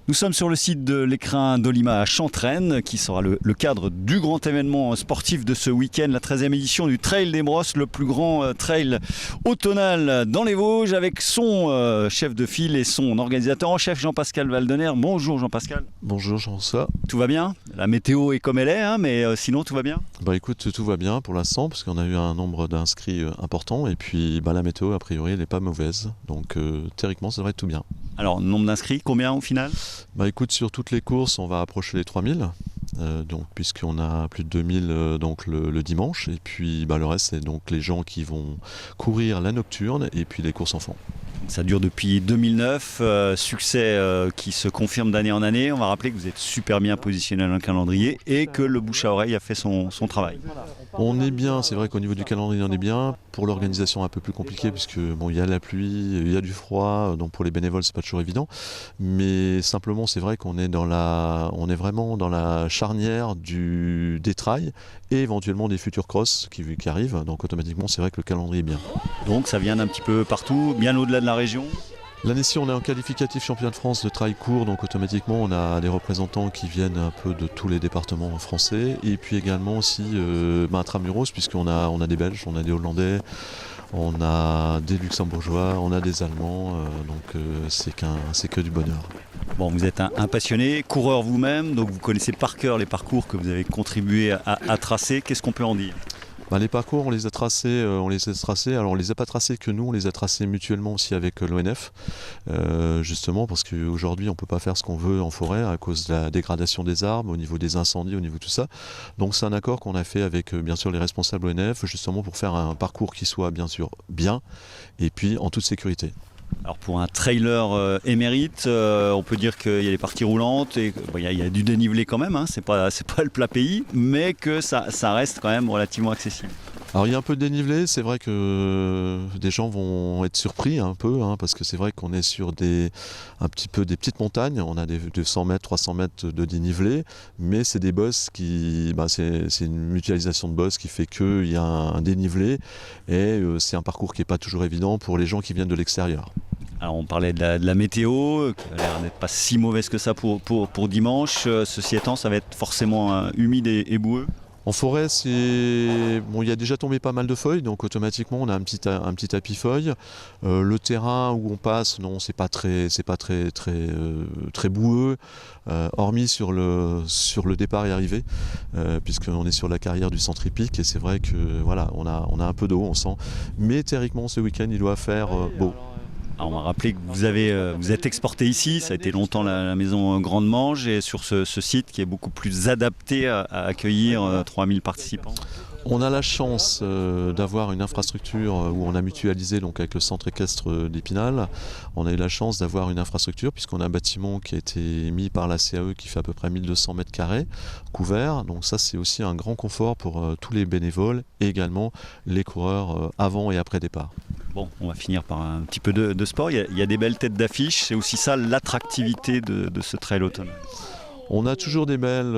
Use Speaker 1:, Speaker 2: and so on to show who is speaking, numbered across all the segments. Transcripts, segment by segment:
Speaker 1: Nous sommes sur le site de l'écrin d'Olima à Chantraine, qui sera le cadre du grand événement sportif de ce week-end, la 13e édition du Trail des Brosses, le plus grand trail automnal dans les Vosges, avec son chef de file et son organisateur en chef, Jean-Pascal Valdener. Bonjour Jean-Pascal.
Speaker 2: Bonjour Jean-François.
Speaker 1: Tout va bien? La météo est comme elle est, hein, mais sinon tout va bien?
Speaker 2: Écoute, tout va bien pour l'instant, parce qu'on a eu un nombre d'inscrits important, et puis la météo a priori elle n'est pas mauvaise, donc théoriquement ça devrait être tout bien.
Speaker 1: Alors, nombre d'inscrits, combien au final?
Speaker 2: Écoute, sur toutes les courses, on va approcher les 3000, puisqu'on a plus de 2000 le dimanche, et puis le reste, c'est donc les gens qui vont courir la nocturne, et puis les courses enfants.
Speaker 1: Ça dure depuis 2009, succès qui se confirme d'année en année. On va rappeler que vous êtes super bien positionné dans le calendrier et que le bouche à oreille a fait son travail.
Speaker 2: On est bien, c'est vrai qu'au niveau du calendrier on est bien. Pour l'organisation un peu plus compliqué, puisque il y a la pluie, il y a du froid, donc pour les bénévoles c'est pas toujours évident. Mais simplement c'est vrai qu'on est vraiment dans la charnière des trails et éventuellement des futurs crosses qui arrivent. Donc automatiquement c'est vrai que le calendrier est bien.
Speaker 1: Donc ça vient d'un petit peu partout, bien au-delà de la région.
Speaker 2: L'année-ci, on est en qualificatif championnat de France de trail court, donc automatiquement on a des représentants qui viennent un peu de tous les départements français, et puis également aussi intramuros, puisqu'on a des Belges, on a des Hollandais, on a des Luxembourgeois, on a des Allemands, c'est que du bonheur.
Speaker 1: Bon, vous êtes un passionné, coureur vous-même, donc vous connaissez par cœur les parcours que vous avez contribué à tracer. Qu'est-ce qu'on peut en dire ?
Speaker 2: Les parcours, on les a tracés. Alors, on les a pas tracés que nous, on les a tracés mutuellement aussi avec l'ONF, justement parce qu'aujourd'hui, on peut pas faire ce qu'on veut en forêt à cause de la dégradation des arbres, au niveau des incendies, au niveau de tout ça. Donc, c'est un accord qu'on a fait avec, bien sûr, les responsables ONF, justement pour faire un parcours qui soit, bien sûr, bien, et puis en toute sécurité.
Speaker 1: Alors pour un trailer émérite, on peut dire qu'il y a les parties roulantes et il y a du dénivelé quand même, hein, c'est pas le plat pays, mais que ça reste quand même relativement accessible.
Speaker 2: Alors il y a un peu de dénivelé, c'est vrai que des gens vont être surpris un peu, parce que c'est vrai qu'on est sur des petites montagnes, on a des 200 mètres, 300 mètres de dénivelé, mais c'est des bosses c'est une mutualisation de bosses qui fait qu'il y a un dénivelé et c'est un parcours qui n'est pas toujours évident pour les gens qui viennent de l'extérieur.
Speaker 1: Alors on parlait de la météo, qui a l'air d'être pas si mauvaise que ça pour dimanche, ceci étant ça va être forcément humide et boueux.
Speaker 2: En forêt, il y a déjà tombé pas mal de feuilles, donc automatiquement on a un petit tapis feuille. Le terrain où on passe, non, c'est pas très boueux, hormis sur le départ et arrivée, puisqu'on est sur la carrière du centre hippique et c'est vrai que on a un peu d'eau, on sent. Mais théoriquement, ce week-end, il doit faire beau.
Speaker 1: Alors on m'a rappelé que vous êtes exporté ici, ça a été longtemps la maison Grande Mange et sur ce site qui est beaucoup plus adapté à accueillir 3000 participants.
Speaker 2: On a la chance d'avoir une infrastructure où on a mutualisé donc avec le centre équestre d'Épinal. On a eu la chance d'avoir une infrastructure puisqu'on a un bâtiment qui a été mis par la CAE qui fait à peu près 1200 mètres carrés couvert. Donc ça c'est aussi un grand confort pour tous les bénévoles et également les coureurs avant et après départ.
Speaker 1: Bon, on va finir par un petit peu de sport. Il y a des belles têtes d'affiche. C'est aussi ça l'attractivité de ce trail automnal.
Speaker 2: On a toujours des belles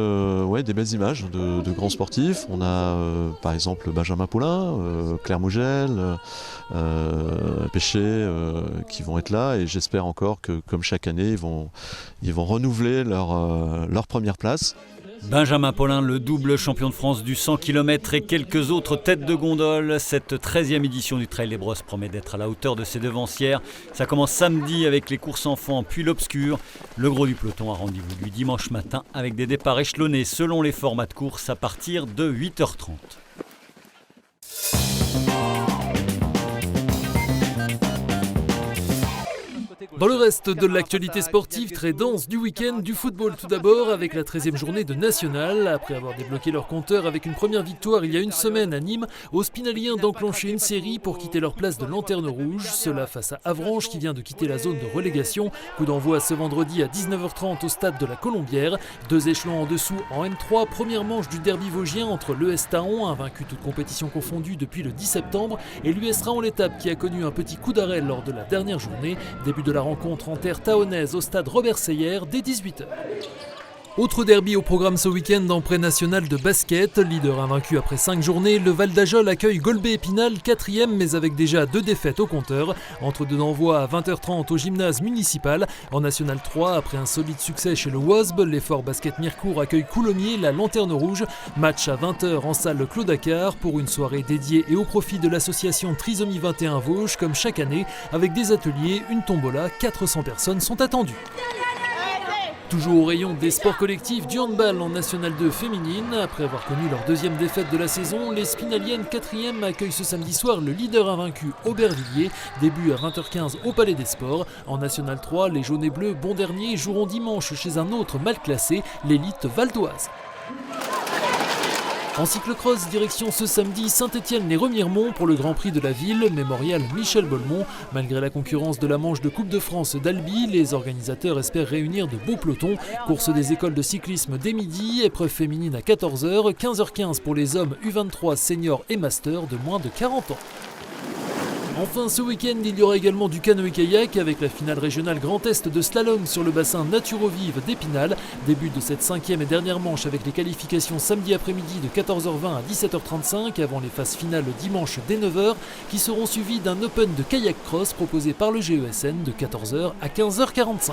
Speaker 2: images de grands sportifs. On a par exemple Benjamin Paulin, Claire Mougel, Péché qui vont être là et j'espère encore que comme chaque année ils vont renouveler leur première place.
Speaker 1: Benjamin Paulin, le double champion de France du 100 km et quelques autres têtes de gondole. Cette 13e édition du Trail des Brosses promet d'être à la hauteur de ses devancières. Ça commence samedi avec les courses enfants puis l'obscur. Le gros du peloton a rendez-vous lui dimanche matin avec des départs échelonnés selon les formats de course à partir de 8h30.
Speaker 3: Dans le reste de l'actualité sportive très dense du week-end, du football tout d'abord avec la 13e journée de National. Après avoir débloqué leur compteur avec une première victoire il y a une semaine à Nîmes, aux Spinaliens d'enclencher une série pour quitter leur place de lanterne rouge. Cela face à Avranches qui vient de quitter la zone de relégation. Coup d'envoi ce vendredi à 19h30 au stade de la Colombière. 2 échelons en dessous en N3, première manche du derby vosgien entre l'ES Taon, invaincu toute compétition confondue depuis le 10 septembre, et l'US Raon l'étape qui a connu un petit coup d'arrêt lors de la dernière journée. Début de la rencontre en terre tahonaise au stade Robert Seyer dès 18h. Autre derby au programme ce week-end en pré-national de basket. Leader invaincu après 5 journées, le Val d'Ajol accueille Golbet-Épinal, 4e mais avec déjà 2 défaites au compteur. Entre deux d'envoi à 20h30 au gymnase municipal. En National 3, après un solide succès chez le WASB, l'effort basket Mirecourt accueille Coulommiers, la Lanterne Rouge. Match à 20h en salle Claude Accart pour une soirée dédiée et au profit de l'association Trisomie 21 Vosges comme chaque année avec des ateliers, une tombola, 400 personnes sont attendues. Toujours au rayon des sports collectifs, du handball en National 2 féminine. Après avoir connu leur 2e défaite de la saison, les Spinaliennes 4e accueillent ce samedi soir le leader invaincu Aubervilliers. Début à 20h15 au Palais des Sports. En National 3, les jaunes et bleus, bon dernier, joueront dimanche chez un autre mal classé, l'élite valdoise. En cyclocross, direction ce samedi Saint-Étienne-les-Remiremont pour le Grand Prix de la ville, mémorial Michel Bolmont. Malgré la concurrence de la manche de Coupe de France d'Albi, les organisateurs espèrent réunir de beaux pelotons. Course des écoles de cyclisme dès midi, épreuve féminine à 14h, 15h15 pour les hommes U23 seniors et master de moins de 40 ans. Enfin, ce week-end, il y aura également du canoë-kayak avec la finale régionale Grand Est de slalom sur le bassin Naturovive d'Épinal. Début de cette 5e et dernière manche avec les qualifications samedi après-midi de 14h20 à 17h35 avant les phases finales dimanche dès 9h qui seront suivies d'un open de kayak cross proposé par le GESN de 14h à 15h45.